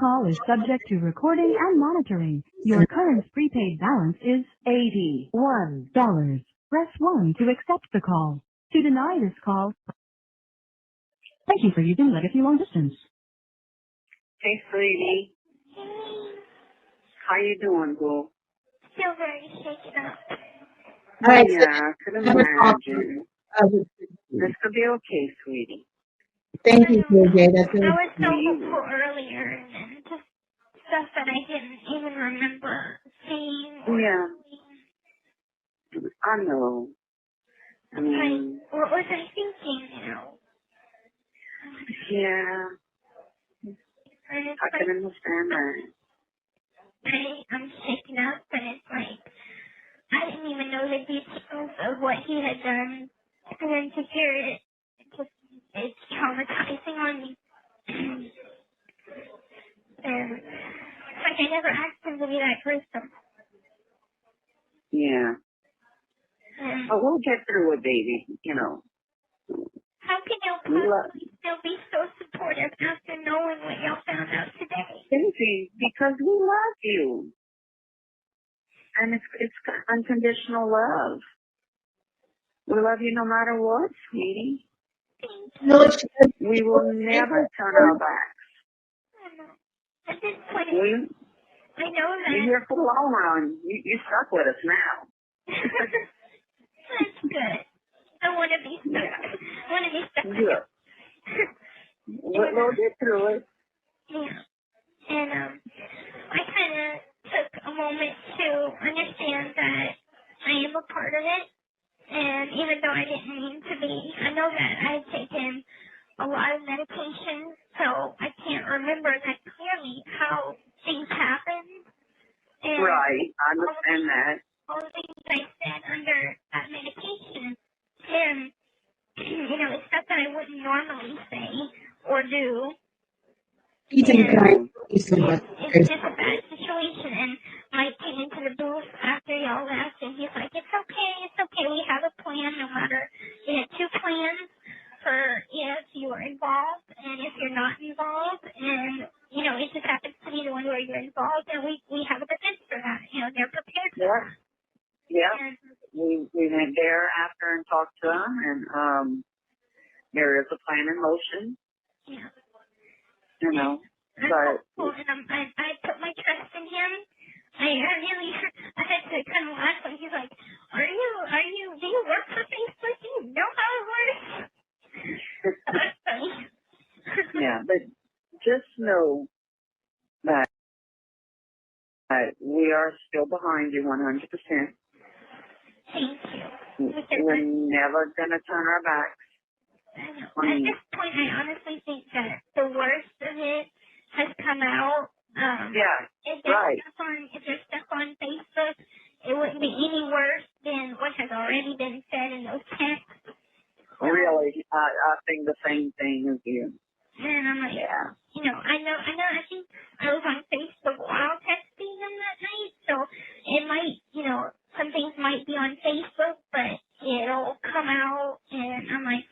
call is subject to recording and monitoring. Your current prepaid balance is $81. Press 1 to accept the call. To deny this call, thank you for using Legacy Long Distance. Hey, sweetie. How you doing, boo? Still very shaken up. Yeah, I could imagine. This could be okay, sweetie. Thank you, CJ. That's I was so hopeful earlier, and then just stuff that I didn't even remember seeing. Yeah. I know. I mean, what was I thinking, you know? Yeah. I can understand that. I'm shaken up, and it's like, I didn't even know the details of what he had done, and then to hear it, it's traumatizing on me. And it's like I never asked him to be that gruesome. Yeah. But we'll get through it, baby, you know. How can y'all possibly still be so supportive after knowing what y'all found out today? Gypsy, because we love you. And it's unconditional love. We love you no matter what, sweetie. No, we will never turn our backs. At this point, I know that. You're here for the long run. You stuck with us now. That's good. I want to be stuck. I want to be stuck with you. We'll get through it. Yeah. And I kind of took a moment to understand that I am a part of it. And even though I didn't mean to be, I know that I had taken a lot of medication, so I can't remember that clearly how things happened. And right, I understand that. All the things I said under that medication, and, you know, it's stuff that I wouldn't normally say or do. It's just a bad situation, and Mike came into the booth after y'all left, and he's like, it's okay, we have a plan, no matter, we had 2 plans for if you are involved and if you're not involved, and, you know, it just happens to be the one where you're involved, and we have a defense for that, you know, they're prepared for that. Yeah, we went there after and talked to them, and there is a plan in motion. Yeah. You know, but I put my trust in him. I had to kind of laugh when he's like, do you work for Facebook? Do you know how it works? That's funny. Yeah, but just know that we are still behind you 100%. Thank you. We're never going to turn our backs. At this point, I honestly think that the worst of it has come out. If there's stuff on Facebook, it wouldn't be any worse than what has already been said in those texts. Really, I think the same thing as you. And I'm like, you know, I think I was on Facebook while texting them that night, so it might, you know, some things might be on Facebook, but it'll come out, and I'm like,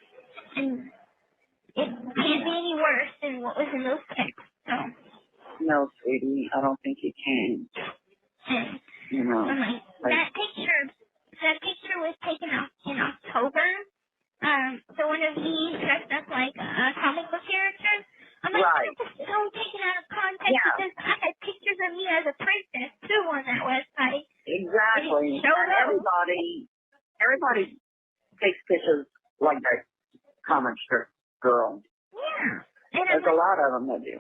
and it can't be any worse than what was in those texts, so. No, sweetie, I don't think it can. And, you know. I'm like, that picture was taken in October. So one of these dressed up like a comic book character. I'm like, this is so taken out of context because I had pictures of me as a princess too on that website. Exactly. Everybody takes pictures like that comic strip girl. Yeah. And there's a lot of them that do.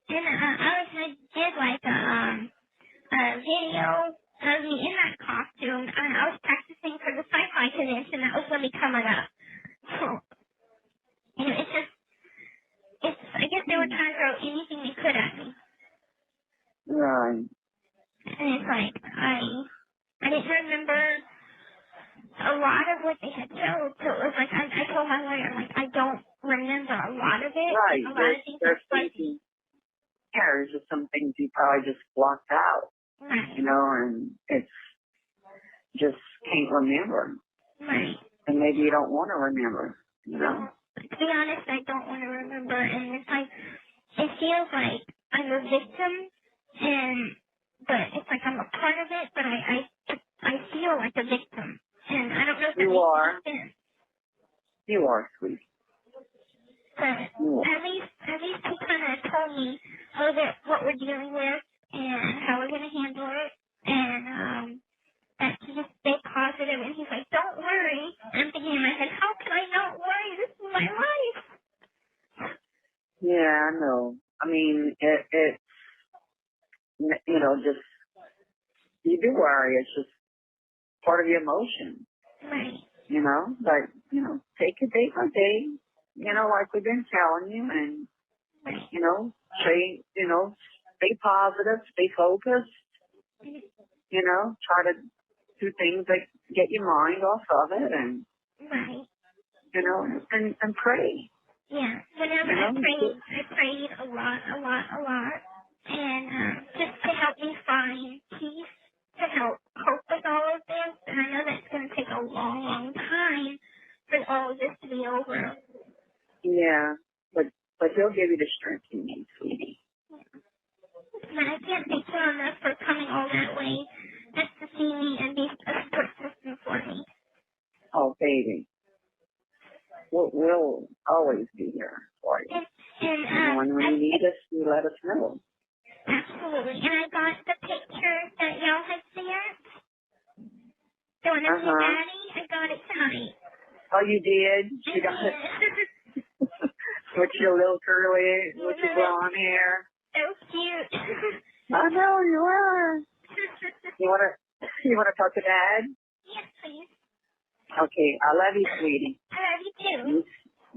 And I did like a video of me in that costume, and I was practicing for the sci-fi convention that was going to be coming up. So, you know, I guess they were trying to throw anything they could at me. Right. And it's like, I didn't remember a lot of what they had showed, so it was like, I told my lawyer, like, I don't remember a lot of it. Right. A lot of things are fuzzy. There's just some things you probably just blocked out. Right. You know, and it's just can't remember. Right. And maybe you don't want to remember, you know. To be honest, I don't want to remember, and it's like, it feels like I'm a victim, but it's like I'm a part of it, but I feel like a victim. And I don't know if that makes any sense. You are, sweet. But at least he kind of told me what we're dealing with and how we're going to handle it, and that to just stay positive. And he's like, don't worry. I'm thinking in my head, how can I not worry? This is my life. Yeah, I know. I mean, it just, you do worry. It's just part of your emotion. Right. But, take it day by day, like we've been telling you, and, stay positive, stay focused, try to do things that get your mind off of it, and, right. And pray. Yeah, whenever I prayed a lot, and just to help me find peace, to help cope with all of this, and I know that's going to take a long, long time for all of this to be over. Yeah, but he'll give you the strength you need, sweetie. And I can't thank you enough for coming all that way just to see me and be a support system for me. Oh, baby. We'll always be here for you. And when you need us, you let us know. Absolutely. And I got the picture that y'all had sent. The one of your daddy. I got it tonight. Oh, you did? You got it? With your little curly, with your blonde hair. So cute. I know you are. You wanna talk to Dad? Yes, please. Okay, I love you, sweetie. I love you too.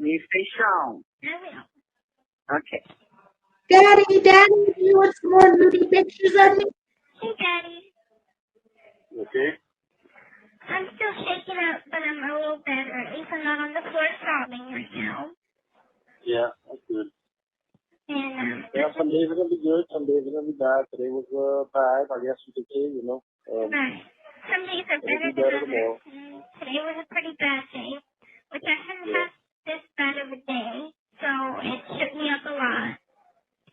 You stay strong. I will. Okay. Daddy, do you want some more nudie pictures of me? Hey, Daddy. Okay. I'm still shaking up, but I'm a little better. At least I'm not on the floor sobbing right now. Yeah, that's good. And, yeah, some days are going to be good, some days are going to be bad. Today was bad, I guess you could say, right. Some days are better than others. Today was a pretty bad day, which I hadn't had this bad of a day, so it shook me up a lot.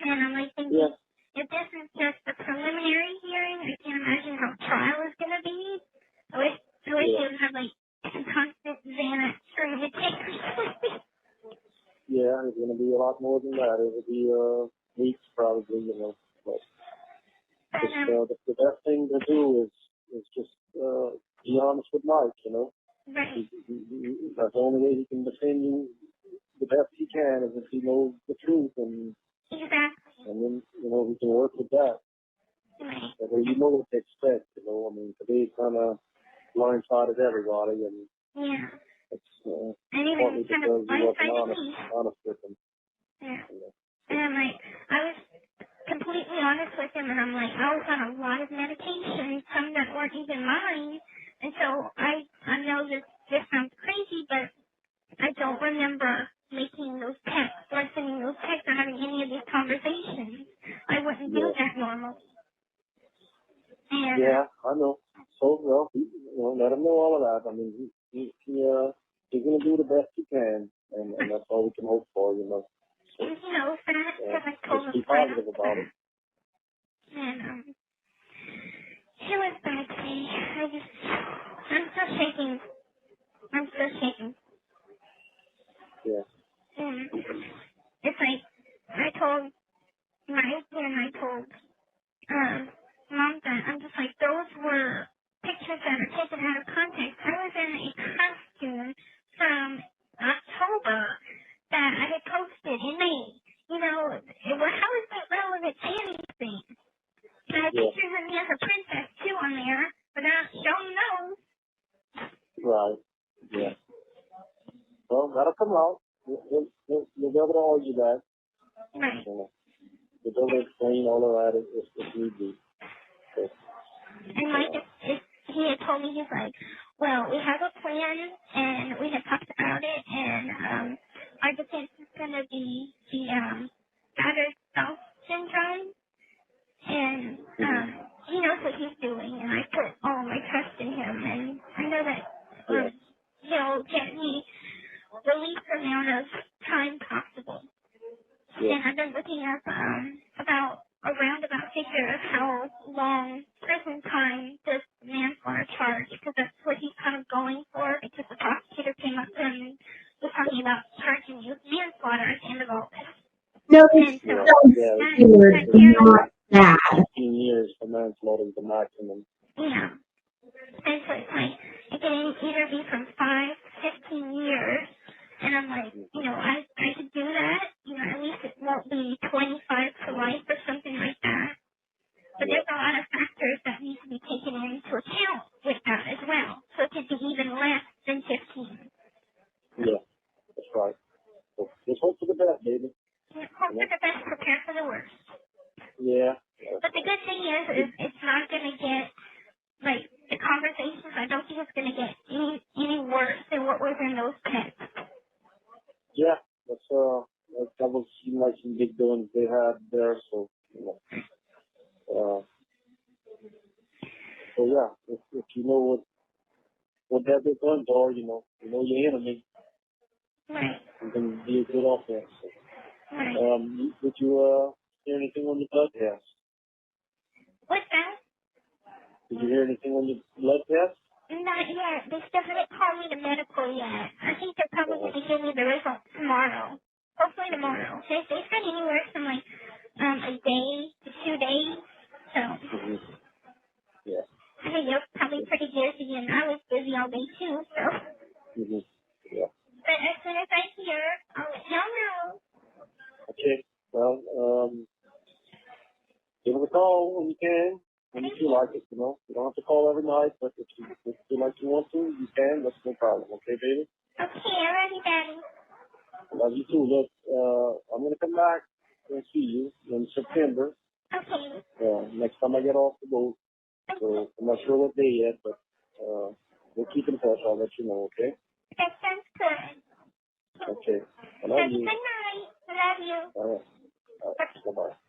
And I'm like thinking, if this is just a preliminary hearing, I can't imagine how trial is going to be. I wish they would have like constant Xanax during the day or something. Yeah, it's going to be a lot more than that. It will be weeks probably, But the best thing to do is just be honest with Mike, Right. That's the only way he can defend you the best he can is if he knows the truth, and exactly. And then, we can work with that. Right. That way you know what to expect, today kind of blindsided everybody, and it's partly because we wasn't honest with them. Yeah. And I'm like, I was completely honest with him, and I'm like, I was on a lot of medication, some that weren't even mine, and so I know this sounds crazy, but I don't remember making those texts or sending those texts or having any of these conversations. I wouldn't do that normally. And, yeah, I know. So, let him know all of that. I mean, he's going to do the best he can, and that's all we can hope for, So, and he knows that, because I told him be positive about it. And, it was bad today. I'm still shaking. Yeah. And it's like, I told Mike and I told Mom that I'm just like, those were pictures that are taken out of context. I was in a costume from October that I had posted in May. How is that relevant to anything? And I had pictures of me as a princess too on there without showing those. Right. Yeah. Well, that'll come out. You'll be able to argue that. Right. You'll be able to explain all of that if need be. So, and Mike, he had told me, he's like, well, we have a plan, and we had talked about it, and our defense is going to be the battered self syndrome, and he knows what he's doing, and I put all my trust in him, and I know that he'll get me the least amount of time possible. And I've been looking up a roundabout figure of how long prison time does manslaughter charge, because that's what he's kind of going for, because the prosecutor came up to him and was talking about charging you with manslaughter at the end of all this. No, And so not that. 15 years for manslaughter is the maximum. Yeah. And so it's like, it can either be from 5 to 15 years. And I'm like, I could do that. At least it won't be 25 to life or something like that. But there's a lot of factors that need to be taken into account with that as well. So it could be even less than 15. Yeah, that's right. So just hope for the best, baby. Yeah, hope for the best, prepare for the worst. Yeah. But the good thing is it's not going to get, like, the conversations, I don't think it's going to get any worse than what was in those texts. Yeah, that was like some big doings they had there, so, so yeah, if you know what that big guns are, you know your enemy. Right. You can be a good offense. So. Right. Did you hear anything on your blood test? What's that? Did you hear anything on your blood test? Not yet. They still haven't called me to medical yet. I think they're probably going to give me the results tomorrow. Hopefully tomorrow. They said anywhere from like a day to 2 days. So Yeah. I think you're probably pretty busy, and I was busy all day too. So. Yeah. But as soon as I hear, I'll let y'all know. Okay. Well, give us a call when you can. When you feel like it, you don't have to call every night, but if you feel like you want to, you can. That's no problem. Okay, baby? Okay, I love you, Daddy. I love you too. Look, I'm going to come back and see you in September. Okay. Next time I get off the boat. So I'm not sure what day yet, but we'll keep in touch. I'll let you know, okay? That sounds good. Okay. I love you. Good night. I love you. All right. Bye-bye.